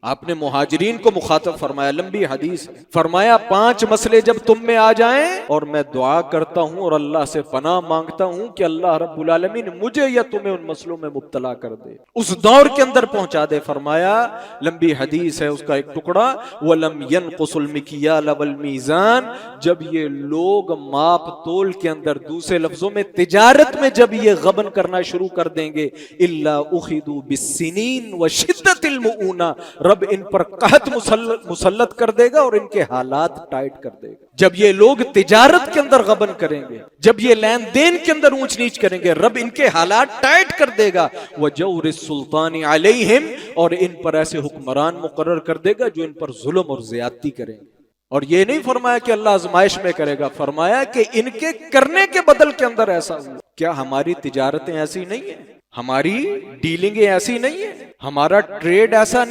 आपने मुहाजिरीन को मुखातब फरमाया, लंबी हदीस है। फरमाया 5 मसले जब तुम में आ जाएं और मैं दुआ करता हूं और अल्लाह से पनाह मांगता हूं कि अल्लाह रब्बुल आलमीन मुझे या तुम्हें उन मसलों में मुब्तला कर दे, उस दौर के अंदर पहुंचा दे। फरमाया, लंबी हदीस है, उसका एक टुकड़ा, वलम यनकुसुल मिकियाल वल मीज़ान, जब ये लोग माप तोल के अंदर, दूसरे लफ्जों में तिजारत में जब ये गबन करना शुरू कर देंगे, इल्ला उखिदू बिस्सिनीन व शिद्दतिल मुऊना, रब इन पर कहत मुसल्लत कर देगा और इनके हालात टाइट कर देगा। जब ये लोग तिजारत के अंदर गबन करेंगे, जब ये लेन देन के अंदर ऊंच नीच करेंगे, रब इनके हालात टाइट कर देगा। वजौर सुल्तानी अलैहिम, और इन पर ऐसे हुक्मरान मुकर्रर कर देगा जो इन पर जुल्म और ज्यादती करेंगे। और ये नहीं फरमाया कि अल्लाह आजमाइश में करेगा, फरमाया कि इनके करने के बदल के अंदर ऐसा हुआ। क्या हमारी तिजारतें ऐसी नहीं है? हमारी डीलिंगें ऐसी नहीं है? हमारा ट्रेड ऐसा नहीं?